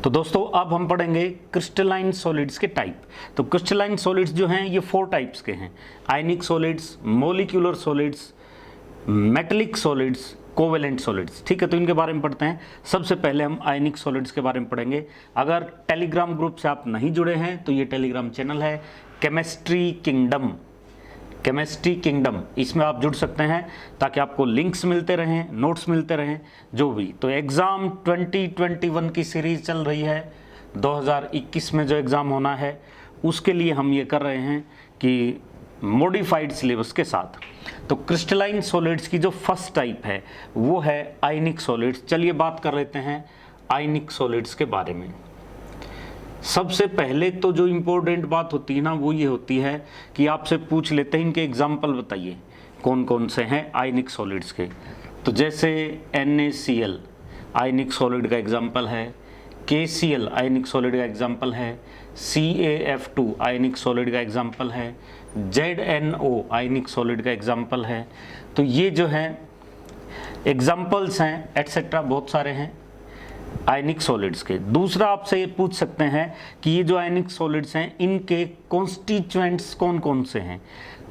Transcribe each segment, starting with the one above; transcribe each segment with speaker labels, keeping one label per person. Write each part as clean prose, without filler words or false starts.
Speaker 1: तो दोस्तों अब हम पढ़ेंगे क्रिस्टलाइन सॉलिड्स के टाइप। तो क्रिस्टलाइन सॉलिड्स जो हैं ये 4 टाइप्स के हैं, आयनिक solids, molecular solids, metallic solids, covalent solids. ठीक है, तो इनके बारे में पढ़ते हैं। सबसे पहले हम आयनिक सॉलिड्स के बारे में पढ़ेंगे। अगर टेलीग्राम ग्रुप से आप नहीं जुड़े हैं तो ये टेलीग्राम चैनल है केमिस्ट्री किंगडम, केमिस्ट्री किंगडम, इसमें आप जुड़ सकते हैं ताकि आपको लिंक्स मिलते रहें, नोट्स मिलते रहें, जो भी। तो एग्ज़ाम 2021 की सीरीज़ चल रही है, 2021 में जो एग्ज़ाम होना है उसके लिए हम ये कर रहे हैं कि मॉडिफाइड सिलेबस के साथ। तो क्रिस्टलाइन सॉलिड्स की जो फर्स्ट टाइप है वो है आयनिक सॉलिड्स। चलिए बात कर लेते हैं आयनिक सॉलिड्स के बारे में। सबसे पहले तो जो इम्पोर्टेंट बात होती है ना वो ये होती है कि आपसे पूछ लेते हैं इनके एग्जाम्पल बताइए कौन कौन से हैं आयनिक सॉलिड्स के। तो जैसे NaCl आयनिक सॉलिड का एग्जाम्पल है, KCl आयनिक सॉलिड का एग्जाम्पल है, CaF2 आयनिक सॉलिड का एग्जाम्पल है, ZNO आयनिक सॉलिड का एग्जाम्पल है। तो ये जो है एग्जाम्पल्स हैं एटसेट्रा, बहुत सारे हैं आयनिक सॉलिड्स के। दूसरा आपसे ये पूछ सकते हैं कि ये जो आयनिक सॉलिड्स हैं इनके कॉन्स्टिट्यूएंट्स कौन कौन से हैं।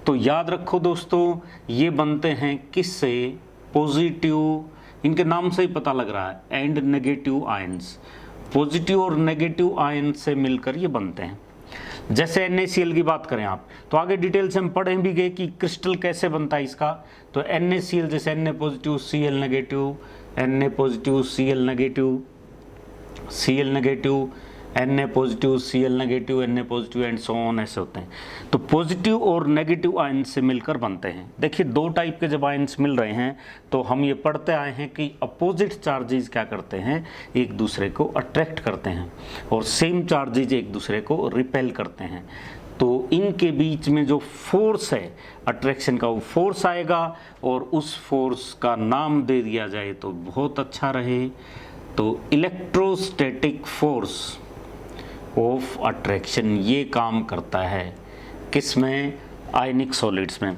Speaker 1: तो याद रखो दोस्तों, ये बनते हैं किससे? पॉजिटिव, इनके नाम से ही पता लग रहा है, एंड नेगेटिव आयंस। पॉजिटिव और नेगेटिव आयन से मिलकर ये बनते हैं। जैसे NaCl की बात करें आप तो आगे डिटेल से हम पढ़ें भी गए कि क्रिस्टल कैसे बनता है इसका। तो NaCl जैसे Na positive Cl negative, Na positive Cl negative, Cl negative Na positive Cl negative, Na positive and so on, ऐसे होते हैं। तो पॉजिटिव और नेगेटिव आयन से मिलकर बनते हैं। देखिए 2 टाइप के जब आयन्स मिल रहे हैं तो हम ये पढ़ते आए हैं कि अपोजिट चार्जेस क्या करते हैं, एक दूसरे को अट्रैक्ट करते हैं और सेम चार्जेस एक दूसरे को रिपेल करते हैं। तो इनके बीच में जो फोर्स है अट्रैक्शन का, वो फोर्स आएगा और उस फोर्स का नाम दे दिया जाए तो बहुत अच्छा रहे। तो इलेक्ट्रोस्टैटिक फोर्स ऑफ अट्रैक्शन ये काम करता है किसमें? आयनिक सॉलिड्स में।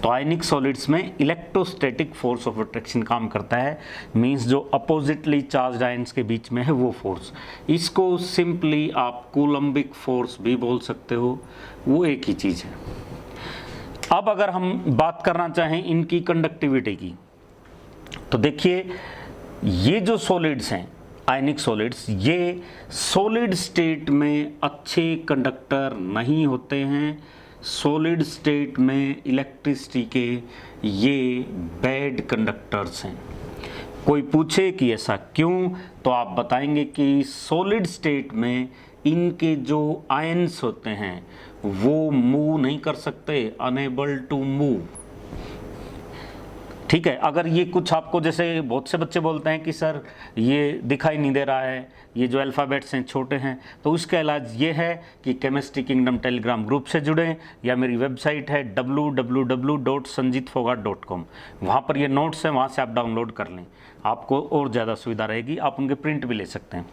Speaker 1: तो आयनिक सॉलिड्स में इलेक्ट्रोस्टैटिक फोर्स ऑफ अट्रैक्शन काम करता है, मींस जो अपोजिटली चार्ज्ड आयन्स के बीच में है वो फोर्स। इसको सिंपली आप कूलम्बिक फोर्स भी बोल सकते हो, वो एक ही चीज़ है। अब अगर हम बात करना चाहें इनकी कंडक्टिविटी की, तो देखिए ये जो सॉलिड्स हैं आयनिक सॉलिड्स, ये सॉलिड स्टेट में अच्छे कंडक्टर नहीं होते हैं। सॉलिड स्टेट में इलेक्ट्रिसिटी के ये बैड कंडक्टर्स हैं। कोई पूछे कि ऐसा क्यों, तो आप बताएंगे कि सॉलिड स्टेट में इनके जो आयन्स होते हैं वो मूव नहीं कर सकते, अनेबल टू मूव। ठीक है, अगर ये कुछ आपको, जैसे बहुत से बच्चे बोलते हैं कि सर ये दिखाई नहीं दे रहा है, ये जो अल्फ़ाबेट्स हैं छोटे हैं, तो उसका इलाज ये है कि केमिस्ट्री किंगडम टेलीग्राम ग्रुप से जुड़ें या मेरी वेबसाइट है www.sanjitfogart.com, वहाँ पर ये नोट्स हैं, वहाँ से आप डाउनलोड कर लें, आपको और ज़्यादा सुविधा रहेगी, आप उनके प्रिंट भी ले सकते हैं।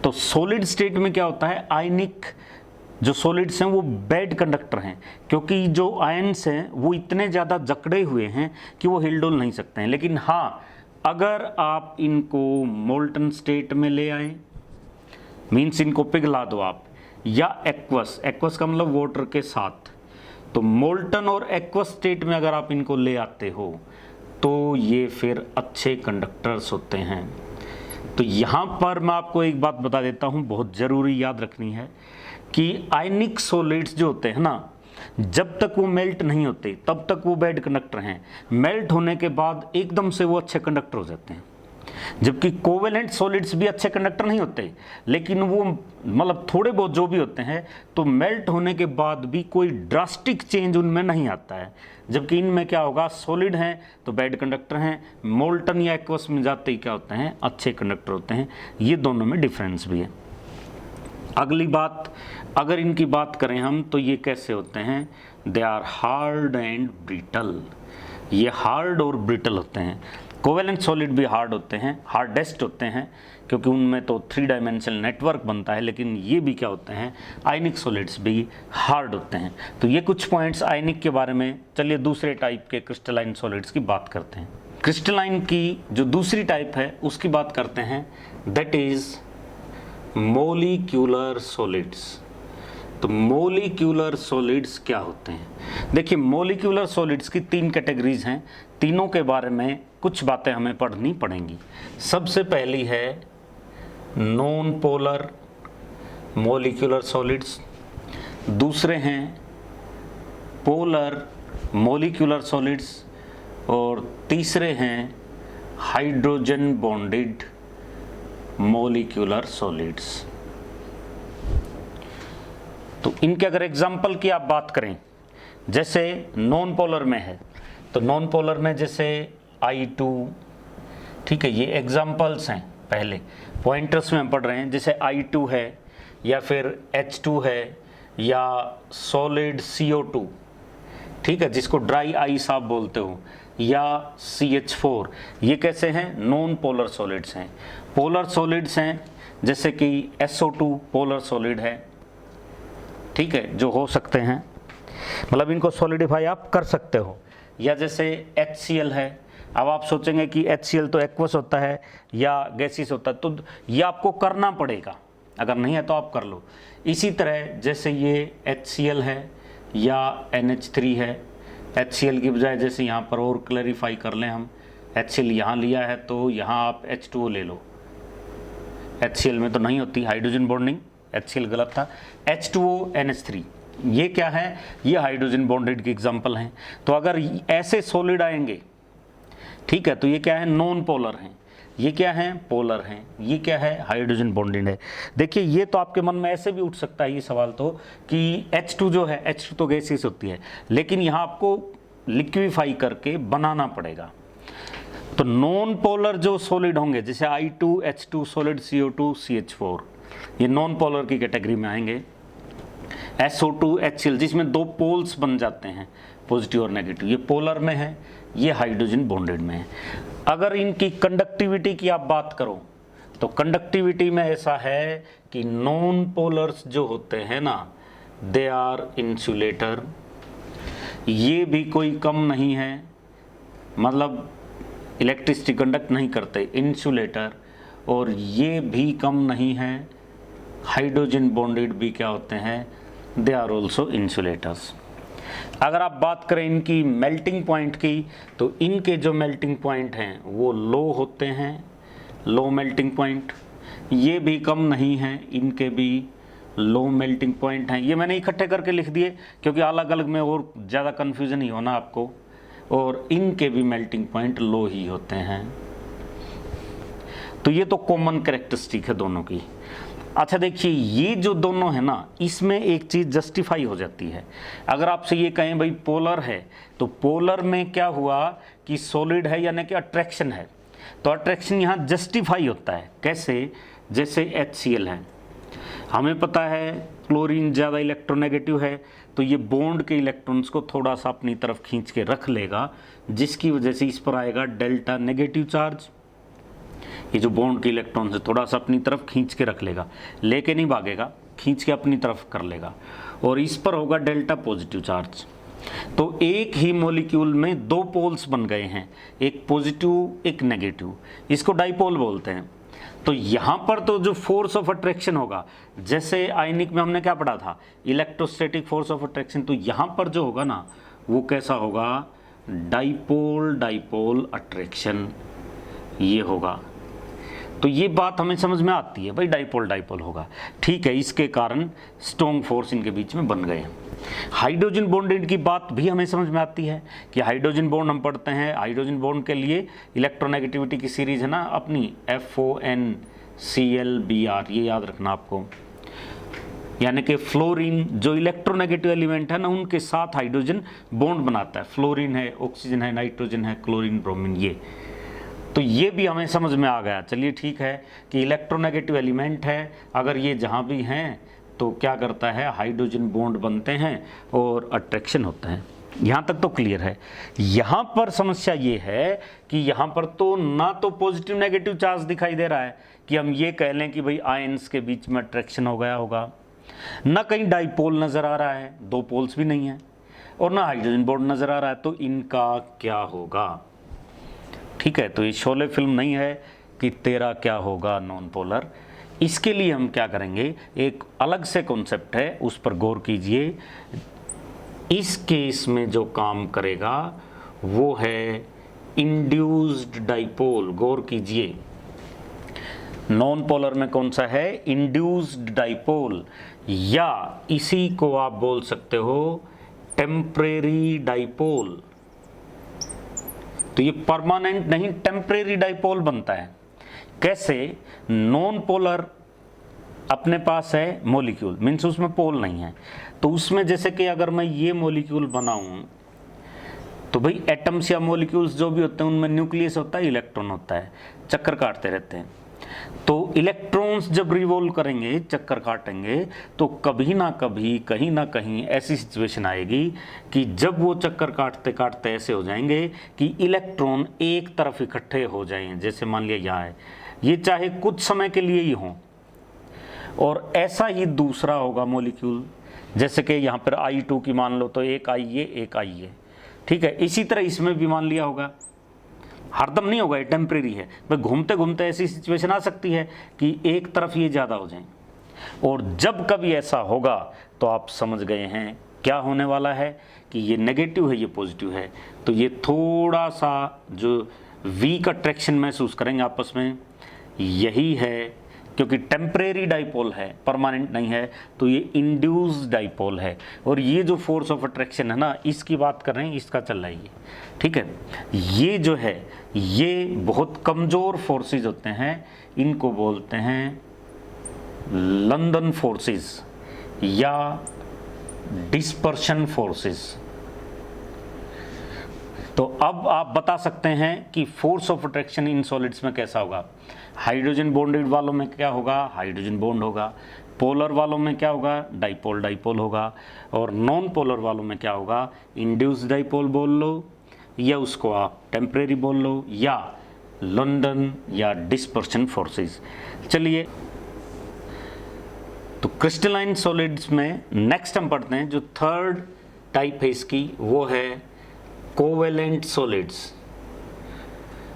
Speaker 1: तो सॉलिड स्टेट में क्या होता है, आयनिक जो सॉलिड्स हैं वो बैड कंडक्टर हैं, क्योंकि जो आयन्स हैं वो इतने ज़्यादा जकड़े हुए हैं कि वो हिल डुल नहीं सकते हैं। लेकिन हाँ, अगर आप इनको मोल्टन स्टेट में ले आए, मीन्स इनको पिघला दो आप, या एक्वस, एक्वस का मतलब वाटर के साथ, तो मोल्टन और एक्वस स्टेट में अगर आप इनको ले आते हो तो ये फिर अच्छे कंडक्टर्स होते हैं। तो यहाँ पर मैं आपको एक बात बता देता हूँ, बहुत ज़रूरी याद रखनी है कि आयनिक सॉलिड्स जो होते हैं ना, जब तक वो मेल्ट नहीं होते तब तक वो बैड कंडक्टर हैं। मेल्ट होने के बाद एकदम से वो अच्छे कंडक्टर हो जाते हैं। जबकि कोवेलेंट सॉलिड्स भी अच्छे कंडक्टर नहीं होते, लेकिन वो मतलब थोड़े बहुत जो भी होते हैं, तो मेल्ट होने के बाद भी कोई ड्रास्टिक चेंज उनमें नहीं आता है। जबकि इनमें क्या होगा, सॉलिड हैं तो बैड कंडक्टर हैं, मोल्टन या एक्वस में जाते ही क्या होते हैं, अच्छे कंडक्टर होते हैं। ये दोनों में डिफरेंस भी है। अगली बात, अगर इनकी बात करें हम, तो ये कैसे होते हैं, they are hard and brittle. ये हार्ड और ब्रिटल होते हैं। कोवेलेंट सॉलिड भी हार्ड होते हैं, हार्डेस्ट होते हैं, क्योंकि उनमें तो 3 डायमेंशनल नेटवर्क बनता है, लेकिन ये भी क्या होते हैं, आयनिक सॉलिड्स भी हार्ड होते हैं। तो ये कुछ पॉइंट्स आयनिक के बारे में। चलिए दूसरे टाइप के क्रिस्टलाइन सॉलिड्स की बात करते हैं। क्रिस्टलाइन की जो दूसरी टाइप है उसकी बात करते हैं, दैट इज मोलिक्यूलर सॉलिड्स। तो मोलिक्यूलर सॉलिड्स क्या होते हैं? देखिए, मोलिक्यूलर सॉलिड्स की 3 कैटेगरीज हैं, तीनों के बारे में कुछ बातें हमें पढ़नी पड़ेंगी। सबसे पहली है नॉन पोलर मोलिक्यूलर सॉलिड्स, दूसरे हैं पोलर मोलिक्यूलर सॉलिड्स, और तीसरे हैं हाइड्रोजन बॉन्डेड मोलिक्यूलर सॉलिड्स। तो इनके अगर एग्जाम्पल की आप बात करें, जैसे नॉन पोलर में है, तो नॉन पोलर में जैसे I2, ठीक है, ये एग्जाम्पल्स हैं, पहले पॉइंटर्स में हम पढ़ रहे हैं। जैसे I2 है, या फिर H2 है, या सॉलिड CO2, ठीक है, जिसको ड्राई आइस आप बोलते हो, या CH4, ये कैसे हैं? नॉन पोलर सॉलिड्स हैं। पोलर सॉलिड्स हैं जैसे कि SO2 पोलर सॉलिड है, ठीक है, जो हो सकते हैं, मतलब इनको सॉलिडिफाई आप कर सकते हो। या जैसे HCl है, अब आप सोचेंगे कि HCl तो एक्वस होता है या गैसियस होता है, तो ये आपको करना पड़ेगा, अगर नहीं है तो आप कर लो। इसी तरह जैसे ये HCl है या NH3 है, HCl की बजाय जैसे यहाँ पर और क्लैरिफाई कर लें हम, HCl यहाँ लिया है तो यहाँ आप H2O ले लो। HCl में तो नहीं होती हाइड्रोजन बॉन्डिंग, HCl गलत था। H2O NH3, ये क्या है? ये हाइड्रोजन बॉन्डेड के एग्जाम्पल हैं। तो अगर ऐसे सॉलिड आएंगे, ठीक है, तो ये क्या है? नॉन पोलर हैं। ये क्या है? पोलर हैं। ये क्या है? हाइड्रोजन बॉन्डेड है। देखिए, ये तो आपके मन में ऐसे भी उठ सकता है ये सवाल तो, कि H2 जो है, H2 तो गैसियस होती है, लेकिन यहाँ आपको लिक्विफाई करके बनाना पड़ेगा। तो नॉन पोलर जो सॉलिड होंगे, जैसे I2, H2, solid CO2, CH4, ये नॉन पोलर की कैटेगरी में आएंगे। SO2, HCl, जिसमें 2 पोल्स बन जाते हैं, पॉजिटिव और नेगेटिव, ये पोलर में है, ये हाइड्रोजन बॉन्डेड में है। अगर इनकी कंडक्टिविटी की आप बात करो, तो कंडक्टिविटी में ऐसा है कि नॉन पोलर्स जो होते हैं ना, दे आर इंसुलेटर, ये भी कोई कम नहीं है, मतलब इलेक्ट्रिसिटी कंडक्ट नहीं करते, इंसुलेटर, और ये भी कम नहीं है, हाइड्रोजन बॉन्डेड भी क्या होते हैं? They are also insulators. अगर आप बात करें इनकी मेल्टिंग पॉइंट की, तो इनके जो मेल्टिंग पॉइंट हैं वो लो होते हैं, लो मेल्टिंग पॉइंट, ये भी कम नहीं है, इनके भी लो मेल्टिंग पॉइंट हैं। ये मैंने इकट्ठे करके लिख दिए क्योंकि अलग अलग में और ज़्यादा कन्फ्यूजन ही होना आपको, और इनके भी मेल्टिंग पॉइंट लो ही होते हैं। तो ये तो कॉमन कैरेक्टरिस्टिक है दोनों की। अच्छा देखिए, ये जो दोनों है ना, इसमें एक चीज़ जस्टिफाई हो जाती है। अगर आपसे ये कहें भाई पोलर है, तो पोलर में क्या हुआ कि सॉलिड है यानी कि अट्रैक्शन है, तो अट्रैक्शन यहाँ जस्टिफाई होता है। कैसे? जैसे HCl है, हमें पता है क्लोरीन ज़्यादा इलेक्ट्रोनेगेटिव है, तो ये बॉन्ड के इलेक्ट्रॉन्स को थोड़ा सा अपनी तरफ खींच के रख लेगा, जिसकी वजह से इस पर आएगा डेल्टा नेगेटिव चार्ज। ये जो बॉन्ड के इलेक्ट्रॉन है थोड़ा सा अपनी तरफ खींच के रख लेगा, लेके नहीं भागेगा, खींच के अपनी तरफ कर लेगा, और इस पर होगा डेल्टा पॉजिटिव चार्ज। तो एक ही मॉलिक्यूल में 2 पोल्स बन गए हैं, एक पॉजिटिव एक नेगेटिव, इसको डाइपोल बोलते हैं। तो यहाँ पर तो जो फोर्स ऑफ अट्रैक्शन होगा, जैसे आयनिक में हमने क्या पढ़ा था, इलेक्ट्रोस्टैटिक फोर्स ऑफ अट्रैक्शन, तो यहाँ पर जो होगा ना वो कैसा होगा? डाइपोल डाइपोल अट्रैक्शन ये होगा। तो ये बात हमें समझ में आती है भाई, डाइपोल डाइपोल होगा, ठीक है, इसके कारण स्ट्रॉन्ग फोर्स इनके बीच में बन गए। हाइड्रोजन बॉन्डेड की बात भी हमें समझ में आती है कि हाइड्रोजन बॉन्ड हम पढ़ते हैं, हाइड्रोजन बॉन्ड के लिए इलेक्ट्रोनेगेटिविटी की सीरीज है ना अपनी, FONClBr, ये याद रखना आपको। यानी कि फ्लोरीन जो इलेक्ट्रोनेगेटिव एलिमेंट है ना, उनके साथ हाइड्रोजन बॉन्ड बनाता है। फ्लोरीन है, ऑक्सीजन है, नाइट्रोजन है, क्लोरीन, ब्रोमीन, ये तो ये भी हमें समझ में आ गया। चलिए ठीक है कि इलेक्ट्रोनेगेटिव एलिमेंट है, अगर ये जहाँ भी हैं तो क्या करता है, हाइड्रोजन बॉन्ड बनते हैं और अट्रैक्शन होता है। यहाँ तक तो क्लियर है। यहाँ पर समस्या ये है कि यहाँ पर तो ना तो पॉजिटिव नेगेटिव चार्ज दिखाई दे रहा है कि हम ये कह लें कि भाई आयंस के बीच में अट्रैक्शन हो गया होगा, ना कहीं डाइपोल नज़र आ रहा है, 2 पोल्स भी नहीं है, और ना हाइड्रोजन बॉन्ड नज़र आ रहा है, तो इनका क्या होगा? ठीक है, तो ये शोले फिल्म नहीं है कि तेरा क्या होगा नॉन पोलर, इसके लिए हम क्या करेंगे, एक अलग से कॉन्सेप्ट है, उस पर गौर कीजिए। इस केस में जो काम करेगा वो है इंड्यूस्ड डाइपोल। गौर कीजिए, नॉन पोलर में कौन सा है, इंड्यूस्ड डाइपोल, या इसी को आप बोल सकते हो टेम्परेरी डाइपोल। तो ये परमानेंट नहीं, टेम्परेरी डाइपोल बनता है। कैसे, नॉन पोलर अपने पास है मॉलिक्यूल, मीन्स उसमें पोल नहीं है, तो उसमें जैसे कि अगर मैं ये मॉलिक्यूल बनाऊं तो भाई एटम्स या मॉलिक्यूल्स जो भी होते हैं उनमें न्यूक्लियस होता है, इलेक्ट्रॉन होता है, चक्कर काटते रहते हैं। तो इलेक्ट्रॉन्स जब रिवॉल्व करेंगे, चक्कर काटेंगे, तो कभी ना कभी कहीं ना कहीं ऐसी सिचुएशन आएगी कि जब वो चक्कर काटते काटते ऐसे हो जाएंगे कि इलेक्ट्रॉन एक तरफ इकट्ठे हो जाएंगे। जैसे मान लिया यहाँ है, ये चाहे कुछ समय के लिए ही हो, और ऐसा ही दूसरा होगा मॉलिक्यूल, जैसे कि यहाँ पर I2 की मान लो तो एक I है एक I है, ठीक है। इसी तरह इसमें भी मान लिया होगा, हरदम नहीं होगा, ये टेम्परेरी है, भाई घूमते घूमते ऐसी सिचुएशन आ सकती है कि एक तरफ ये ज़्यादा हो जाए, और जब कभी ऐसा होगा तो आप समझ गए हैं क्या होने वाला है कि ये नेगेटिव है, ये पॉजिटिव है, तो ये थोड़ा सा जो वीक अट्रैक्शन महसूस करेंगे आपस में, यही है। क्योंकि टेम्परेरी डाइपोल है, परमानेंट नहीं है, तो ये इंड्यूस्ड डाइपोल है। और ये जो फोर्स ऑफ अट्रैक्शन है ना, इसकी बात कर रहे हैं, इसका चल रहा है ये, ठीक है। ये जो है ये बहुत कमज़ोर फोर्सेस होते हैं, इनको बोलते हैं लंदन फोर्सेस या डिस्पर्शन फोर्सेस। तो अब आप बता सकते हैं कि force of attraction in solids में कैसा होगा। हाइड्रोजन बॉन्डेड वालों में क्या होगा, हाइड्रोजन बॉन्ड होगा। पोलर वालों में क्या होगा, डाइपोल डाइपोल होगा। और नॉन पोलर वालों में क्या होगा, इंड्यूस्ड डाइपोल बोल लो, या उसको आप टेम्परेरी बोल लो, या लंदन या डिस्पर्शन फोर्सेस। चलिए, तो क्रिस्टलाइन सॉलिड्स में नेक्स्ट हम पढ़ते हैं, जो थर्ड टाइप है इसकी, वो है कोवेलेंट सॉलिड्स।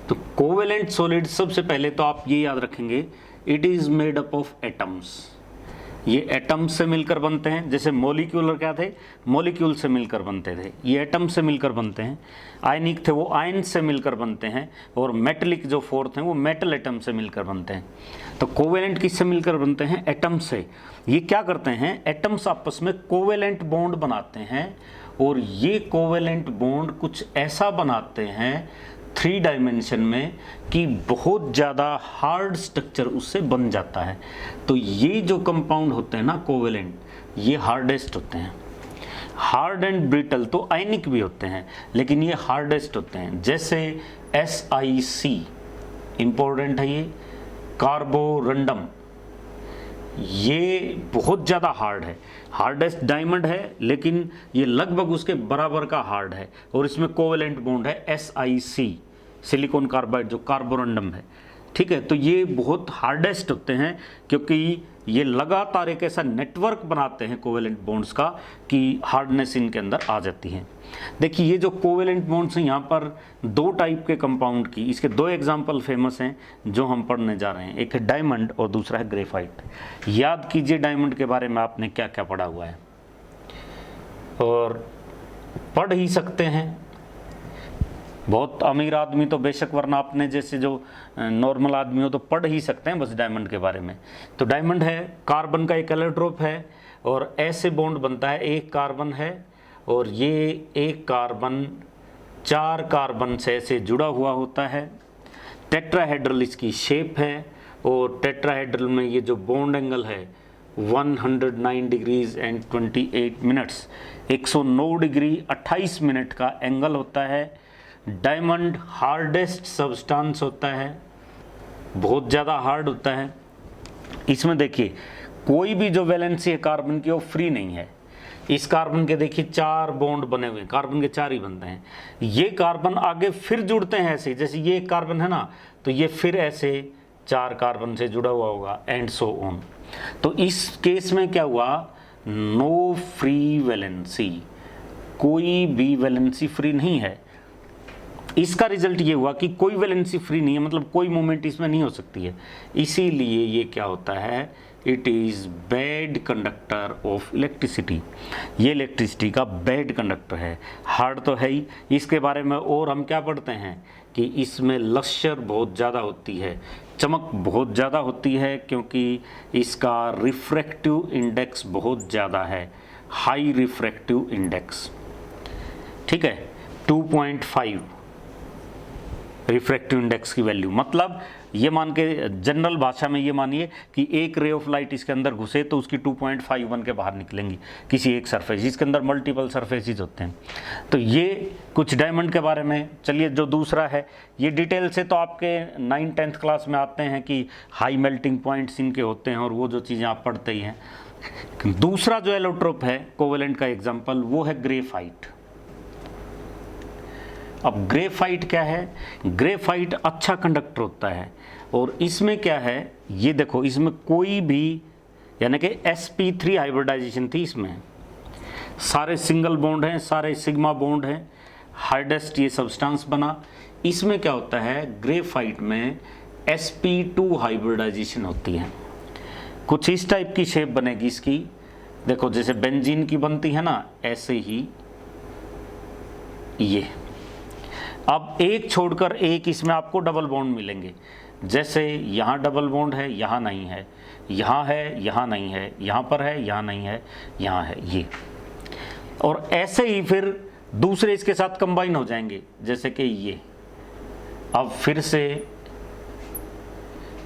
Speaker 1: तो कोवेलेंट सॉलिड्स, सबसे पहले तो आप ये याद रखेंगे, it is made up of atoms. ये एटम्स से मिलकर बनते हैं। जैसे मॉलिक्यूलर क्या थे, मॉलिक्यूल से मिलकर बनते थे, ये एटम से मिलकर बनते हैं। आयनिक थे, वो आयन से मिलकर बनते हैं। और मेटलिक जो फोर्थ हैं वो मेटल एटम से मिलकर बनते हैं। तो कोवेलेंट किससे मिलकर बनते हैं, एटम से। ये क्या करते हैं, एटम्स आपस में कोवेलेंट बॉन्ड बनाते हैं, और ये कोवेलेंट बॉन्ड कुछ ऐसा बनाते हैं 3 डायमेंशन में कि बहुत ज़्यादा हार्ड स्ट्रक्चर उससे बन जाता है। तो ये जो कंपाउंड होते हैं ना कोवेलेंट, ये हार्डेस्ट होते हैं। हार्ड एंड ब्रिटल तो आयनिक भी होते हैं, लेकिन ये हार्डेस्ट होते हैं। जैसे SiC इंपॉर्टेंट है, ये कार्बोरंडम, ये बहुत ज़्यादा हार्ड है, हार्डेस्ट डायमंड है, लेकिन ये लगभग उसके बराबर का हार्ड है। और इसमें कोवेलेंट बॉन्ड है SiC, सिलिकॉन कार्बाइड जो कार्बोरंडम है, ठीक है। तो ये बहुत हार्डेस्ट होते हैं, क्योंकि ये लगातार एक ऐसा नेटवर्क बनाते हैं कोवेलेंट बॉन्ड्स का कि हार्डनेस इनके अंदर आ जाती है। देखिए, ये जो कोवेलेंट बॉन्ड्स हैं, यहाँ पर 2 टाइप के कंपाउंड की, इसके 2 एग्जाम्पल फेमस हैं जो हम पढ़ने जा रहे हैं। एक है डायमंड और दूसरा है ग्रेफाइट। याद कीजिए डायमंड के बारे में आपने क्या क्या पढ़ा हुआ है, और पढ़ ही सकते हैं। बहुत अमीर आदमी तो बेशक, वरना अपने जैसे जो नॉर्मल आदमी हो तो पढ़ ही सकते हैं बस डायमंड के बारे में। तो डायमंड है, कार्बन का एक एलोट्रोप है, और ऐसे बॉन्ड बनता है, एक कार्बन है, और ये एक कार्बन 4 कार्बन से ऐसे जुड़ा हुआ होता है। टेट्राहेड्रल इसकी शेप है, और टेट्राहेड्रल में ये जो बॉन्ड एंगल है 109 degrees and 28 minutes, 109 degree 28 minute का एंगल होता है। डायमंड हार्डेस्ट सब्सटेंस होता है, बहुत ज़्यादा हार्ड होता है। इसमें देखिए, कोई भी जो वैलेंसी है कार्बन की वो फ्री नहीं है। इस कार्बन के देखिए 4 बॉन्ड बने हुए हैं, कार्बन के 4 ही बनते हैं। ये कार्बन आगे फिर जुड़ते हैं ऐसे, जैसे ये कार्बन है ना, तो ये फिर ऐसे 4 कार्बन से जुड़ा हुआ होगा, एंड सो ऑन। तो इस केस में क्या हुआ, नो फ्री वैलेंसी, कोई भी वैलेंसी फ्री नहीं है। इसका रिजल्ट ये हुआ कि कोई वैलेंसी फ्री नहीं है, मतलब कोई मूवमेंट इसमें नहीं हो सकती है, इसीलिए ये क्या होता है, it is bad conductor of electricity. ये इलेक्ट्रिसिटी का बैड कंडक्टर है। हार्ड तो है ही, इसके बारे में और हम क्या पढ़ते हैं कि इसमें लश्यर बहुत ज़्यादा होती है, चमक बहुत ज़्यादा होती है, क्योंकि इसका रिफ्रैक्टिव इंडेक्स बहुत ज़्यादा है, हाई रिफ्रैक्टिव इंडेक्स। ठीक है, 2.5 रिफ्रैक्टिव इंडेक्स की वैल्यू, मतलब ये मान के जनरल भाषा में ये मानिए कि एक रे ऑफ लाइट इसके अंदर घुसे तो उसकी 2.5 बन के बाहर निकलेंगी किसी एक सरफेस, जिसके अंदर मल्टीपल सरफेसेस होते हैं। तो ये कुछ डायमंड के बारे में। चलिए जो दूसरा है, ये डिटेल से तो आपके 9th-10th क्लास में आते हैं कि हाई मेल्टिंग पॉइंट्स इनके होते हैं और वो जो चीज़ें आप पढ़ते ही हैं। दूसरा जो एलोट्रोप है कोवेलेंट का एग्जाम्पल, वो है ग्रेफाइट। अब ग्रेफाइट क्या है, ग्रेफाइट अच्छा कंडक्टर होता है और इसमें क्या है, ये देखो इसमें कोई भी यानी कि sp3 हाइब्रिडाइजेशन थी, इसमें सारे सिंगल बॉन्ड हैं, सारे सिग्मा बॉन्ड हैं, हार्डेस्ट ये सब्सटेंस बना। इसमें क्या होता है, ग्रेफाइट में sp2 हाइब्रिडाइजेशन होती है, कुछ इस टाइप की शेप बनेगी इसकी, देखो जैसे बेंजीन की बनती है ना, ऐसे ही ये। अब एक छोड़कर एक इसमें आपको डबल बॉन्ड मिलेंगे, जैसे यहाँ डबल बॉन्ड है, यहाँ नहीं है, यहाँ है, यहाँ नहीं है, यहाँ पर है, यहाँ नहीं है, यहाँ है, ये। और ऐसे ही फिर दूसरे इसके साथ कंबाइन हो जाएंगे, जैसे कि ये। अब फिर से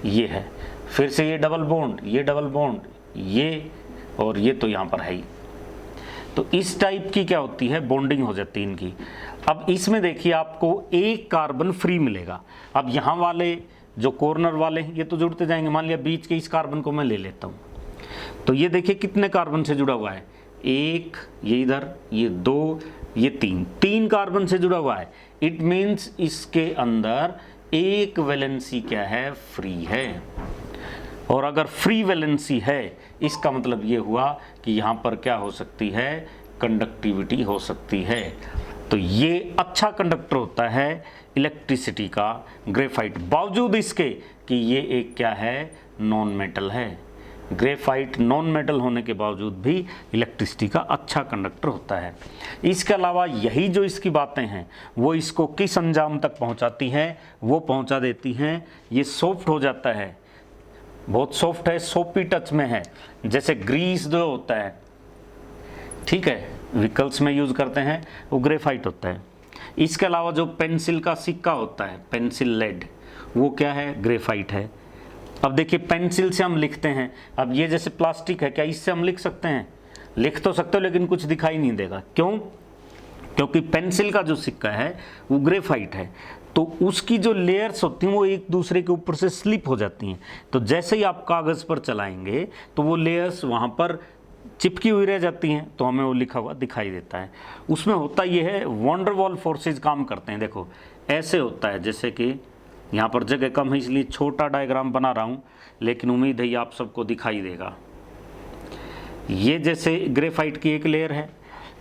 Speaker 1: ये है, फिर से ये डबल बॉन्ड, ये डबल बॉन्ड, ये, और ये तो यहाँ पर है ही। तो इस टाइप की क्या होती है, बॉन्डिंग हो जाती है इनकी। अब इसमें देखिए आपको एक कार्बन फ्री मिलेगा। अब यहाँ वाले जो कॉर्नर वाले हैं ये तो जुड़ते जाएंगे, मान लिया बीच के इस कार्बन को मैं ले लेता हूँ, तो ये देखिए कितने कार्बन से जुड़ा हुआ है, एक, ये इधर, ये दो, ये तीन कार्बन से जुड़ा हुआ है। इट मीन्स इसके अंदर एक वैलेंसी क्या है, फ्री है। और अगर फ्री वैलेंसी है, इसका मतलब ये हुआ कि यहाँ पर क्या हो सकती है, कंडक्टिविटी हो सकती है। तो ये अच्छा कंडक्टर होता है इलेक्ट्रिसिटी का ग्रेफाइट, बावजूद इसके कि ये एक क्या है, नॉन मेटल है। ग्रेफाइट नॉन मेटल होने के बावजूद भी इलेक्ट्रिसिटी का अच्छा कंडक्टर होता है। इसके अलावा यही जो इसकी बातें हैं वो इसको किस अंजाम तक पहुंचाती हैं, वो पहुंचा देती हैं, ये सॉफ्ट हो जाता है, बहुत सॉफ्ट है, सोपी टच में है, जैसे ग्रीस जो होता है, ठीक है, व्हीकल्स में यूज़ करते हैं, वो ग्रेफाइट होता है। इसके अलावा जो पेंसिल का सिक्का होता है, पेंसिल लेड, वो क्या है, ग्रेफाइट है। अब देखिए पेंसिल से हम लिखते हैं, अब ये जैसे प्लास्टिक है, क्या इससे हम लिख सकते हैं, लिख तो सकते हो लेकिन कुछ दिखाई नहीं देगा, क्यों, क्योंकि पेंसिल का जो सिक्का है वो ग्रेफाइट है, तो उसकी जो लेयर्स होती हैं वो एक दूसरे के ऊपर से स्लिप हो जाती हैं। तो जैसे ही आप कागज़ पर चलाएंगे तो वो लेयर्स वहाँ पर चिपकी हुई रह जाती हैं, तो हमें वो लिखा हुआ दिखाई देता है। उसमें होता ये है, वंडरवॉल फोर्सेस काम करते हैं। देखो ऐसे होता है, जैसे कि यहाँ पर जगह कम है इसलिए छोटा डायग्राम बना रहा हूँ, लेकिन उम्मीद है ये आप सबको दिखाई देगा। ये जैसे ग्रेफाइट की एक लेयर है,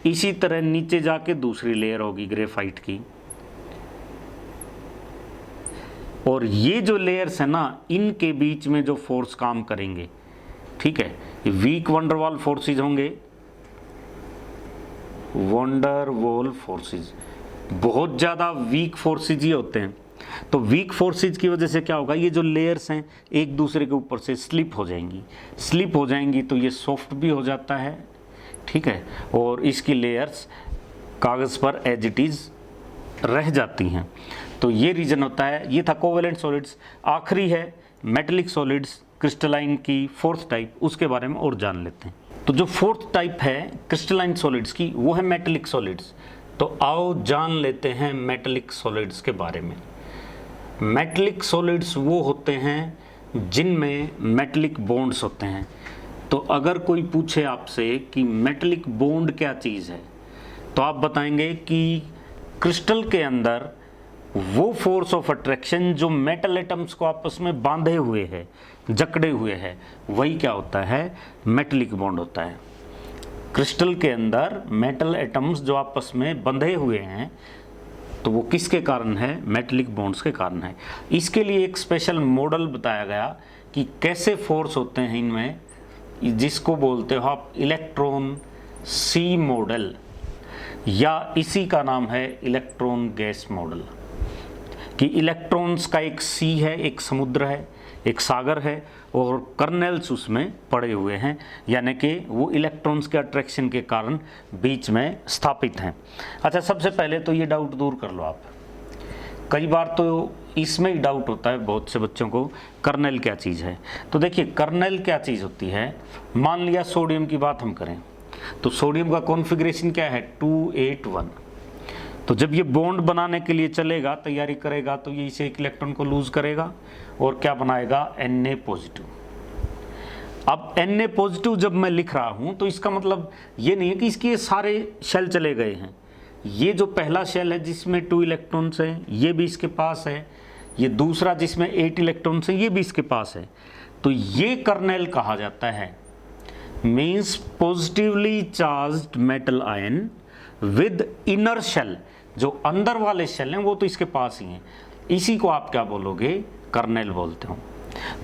Speaker 1: इसी तरह नीचे जाके दूसरी लेयर होगी ग्रेफाइट की, और ये जो लेयर्स है ना, इनके बीच में जो फोर्स काम करेंगे, ठीक है, ये वीक वंडरवॉल फोर्सेस होंगे, वंडरवॉल फोर्सेस बहुत ज़्यादा वीक फोर्सेस ही होते हैं। तो वीक फोर्सेस की वजह से क्या होगा, ये जो लेयर्स हैं एक दूसरे के ऊपर से स्लिप हो जाएंगी, स्लिप हो जाएंगी तो ये सॉफ्ट भी हो जाता है, ठीक है, और इसकी लेयर्स कागज़ पर एज इट इज़ रह जाती हैं। तो ये रीज़न होता है। ये था कोवेलेंट सॉलिड्स। आखिरी है मेटेलिक सॉलिड्स, क्रिस्टलाइन की फोर्थ टाइप, उसके बारे में और जान लेते हैं। तो जो फोर्थ टाइप है क्रिस्टलाइन सॉलिड्स की, वो है मेटेलिक सॉलिड्स। तो आओ जान लेते हैं मेटेलिक सॉलिड्स के बारे में। मेटेलिक सॉलिड्स वो होते हैं जिनमें मेटेलिक बॉन्ड्स होते हैं। तो अगर कोई पूछे आपसे कि मेटेलिक बॉन्ड क्या चीज़ है, तो आप बताएंगे कि क्रिस्टल के अंदर वो फोर्स ऑफ अट्रैक्शन जो मेटल एटम्स को आपस में बांधे हुए है, जकड़े हुए है, वही क्या होता है, मेटेलिक बॉन्ड होता है। क्रिस्टल के अंदर मेटल एटम्स जो आपस में बंधे हुए हैं, तो वो किसके कारण है? मेटलिक बॉन्ड्स के कारण है। इसके लिए एक स्पेशल मॉडल बताया गया कि कैसे फोर्स होते हैं इनमें, जिसको बोलते हो आप इलेक्ट्रॉन सी मॉडल, या इसी का नाम है इलेक्ट्रॉन गैस मॉडल। कि इलेक्ट्रॉन्स का एक सी है, एक समुद्र है, एक सागर है, और कर्नेल्स उसमें पड़े हुए हैं, यानी कि वो इलेक्ट्रॉन्स के अट्रैक्शन के कारण बीच में स्थापित हैं। अच्छा, सबसे पहले तो ये डाउट दूर कर लो आप। कई बार तो इसमें ही डाउट होता है बहुत से बच्चों को, कर्नेल क्या चीज़ है। तो देखिए, कर्नेल क्या चीज़ होती है। मान लिया सोडियम की बात हम करें, तो सोडियम का कॉन्फ़िगरेशन क्या है? 281। तो जब ये बॉन्ड बनाने के लिए चलेगा, तैयारी करेगा, तो ये इसे एक इलेक्ट्रॉन को लूज करेगा और क्या बनाएगा? Na positive. अब Na पॉजिटिव जब मैं लिख रहा हूं, तो इसका मतलब ये नहीं है कि इसके सारे शेल चले गए हैं। ये जो पहला शेल है जिसमें 2 इलेक्ट्रॉन्स हैं, ये भी इसके पास है। ये दूसरा जिसमें 8 इलेक्ट्रॉन्स हैं, ये भी इसके पास है। तो ये कर्नेल कहा जाता है। Means positively charged metal ion with inner shell. जो अंदर वाले शेल हैं वो तो इसके पास ही हैं, इसी को आप क्या बोलोगे? कर्नेल बोलते हो।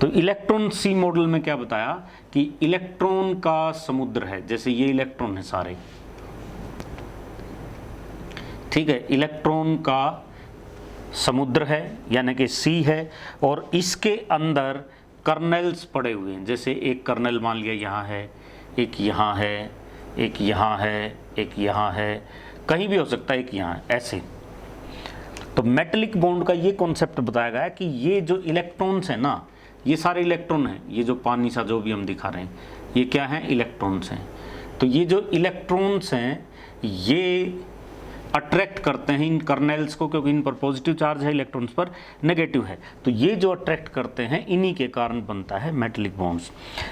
Speaker 1: तो इलेक्ट्रॉन सी मॉडल में क्या बताया कि इलेक्ट्रॉन का समुद्र है। जैसे ये इलेक्ट्रॉन है सारे, ठीक है, इलेक्ट्रॉन का समुद्र है, यानी कि सी है, और इसके अंदर कर्नेल्स पड़े हुए हैं। जैसे एक कर्नेल मान लिया यहाँ है, एक यहाँ है, एक यहाँ है, एक यहाँ है, कहीं भी हो सकता है, एक यहाँ, ऐसे। तो मेटलिक बॉन्ड का ये कॉन्सेप्ट बताया गया है कि ये जो इलेक्ट्रॉन्स हैं ना, ये सारे इलेक्ट्रॉन हैं। ये जो पानी सा जो भी हम दिखा रहे हैं, ये क्या हैं? इलेक्ट्रॉन्स हैं। तो ये जो इलेक्ट्रॉन्स हैं, ये अट्रैक्ट करते हैं इन कर्नेल्स को, क्योंकि इन पर पॉजिटिव चार्ज है, इलेक्ट्रॉन्स पर नेगेटिव है। तो ये जो अट्रैक्ट करते हैं, इन्हीं के कारण बनता है मेटलिक बॉन्ड्स।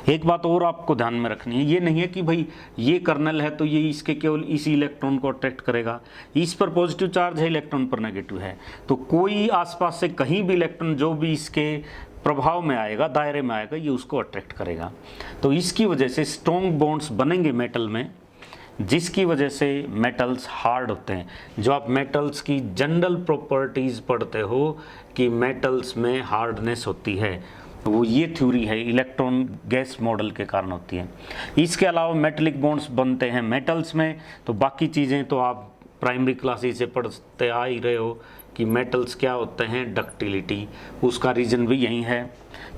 Speaker 1: एक बात और आपको ध्यान में रखनी है, ये नहीं है कि भाई ये कर्नेल है तो ये इसके केवल इसी इलेक्ट्रॉन को अट्रैक्ट करेगा। इस पर पॉजिटिव चार्ज है, इलेक्ट्रॉन पर नेगेटिव है, तो कोई आसपास से कहीं भी इलेक्ट्रॉन जो भी इसके प्रभाव में आएगा, दायरे में आएगा, ये उसको अट्रैक्ट करेगा। तो इसकी वजह से स्ट्रॉन्ग बॉन्ड्स बनेंगे मेटल में, जिसकी वजह से मेटल्स हार्ड होते हैं। जो आप मेटल्स की जनरल प्रॉपर्टीज़ पढ़ते हो कि मेटल्स में हार्डनेस होती है, वो ये थ्योरी है इलेक्ट्रॉन गैस मॉडल के कारण होती है। इसके अलावा मेटलिक बॉन्ड्स बनते हैं मेटल्स में। तो बाकी चीज़ें तो आप प्राइमरी क्लासेस से पढ़ते आ ही रहे हो कि मेटल्स क्या होते हैं, डक्टिलिटी, उसका रीज़न भी यही है।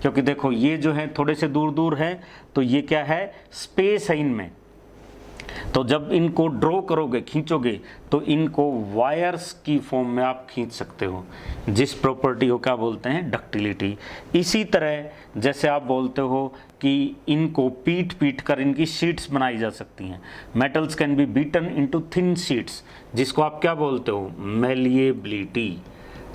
Speaker 1: क्योंकि देखो, ये जो है थोड़े से दूर दूर है, तो ये क्या है? स्पेस है इनमें। तो जब इनको ड्रॉ करोगे, खींचोगे, तो इनको वायर्स की फॉर्म में आप खींच सकते हो, जिस प्रॉपर्टी को क्या बोलते हैं? डक्टिलिटी। इसी तरह जैसे आप बोलते हो कि इनको पीट पीट कर इनकी शीट्स बनाई जा सकती हैं। Metals can be beaten into thin sheets, जिसको आप क्या बोलते हो? मेलिएबिलिटी।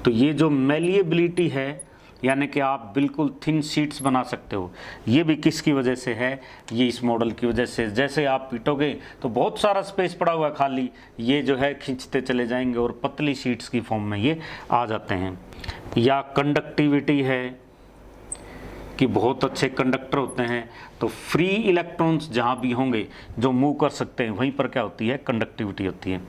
Speaker 1: तो ये जो मेलिएबिलिटी है, यानी कि आप बिल्कुल थिन शीट्स बना सकते हो, ये भी किसकी वजह से है? ये इस मॉडल की वजह से। जैसे आप पीटोगे तो बहुत सारा स्पेस पड़ा हुआ है खाली, ये जो है खींचते चले जाएंगे और पतली शीट्स की फॉर्म में ये आ जाते हैं। या कंडक्टिविटी है कि बहुत अच्छे कंडक्टर होते हैं, तो फ्री इलेक्ट्रॉन्स जहाँ भी होंगे जो मूव कर सकते हैं, वहीं पर क्या होती है? कंडक्टिविटी होती है।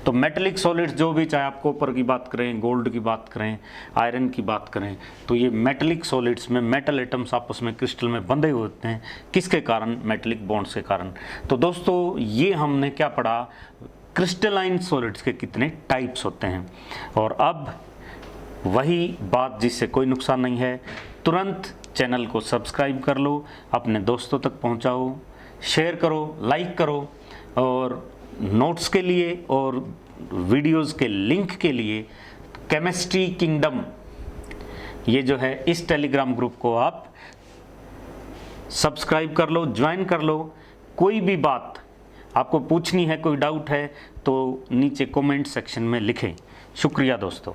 Speaker 1: तो मेटलिक सॉलिड्स जो भी, चाहे आप कॉपर की बात करें, गोल्ड की बात करें, आयरन की बात करें, तो ये मेटलिक सॉलिड्स में मेटल एटम्स आपस में क्रिस्टल में बंधे हुए होते हैं। किसके कारण? मेटलिक बॉन्ड्स के कारण। तो दोस्तों, ये हमने क्या पढ़ा? क्रिस्टलाइन सॉलिड्स के कितने टाइप्स होते हैं। और अब वही बात जिससे कोई नुकसान नहीं है, तुरंत चैनल को सब्सक्राइब कर लो, अपने दोस्तों तक पहुंचाओ, शेयर करो, लाइक करो, और नोट्स के लिए और वीडियोस के लिंक के लिए केमिस्ट्री किंगडम, ये जो है, इस टेलीग्राम ग्रुप को आप सब्सक्राइब कर लो, ज्वाइन कर लो। कोई भी बात आपको पूछनी है, कोई डाउट है, तो नीचे कमेंट सेक्शन में लिखें। शुक्रिया दोस्तों।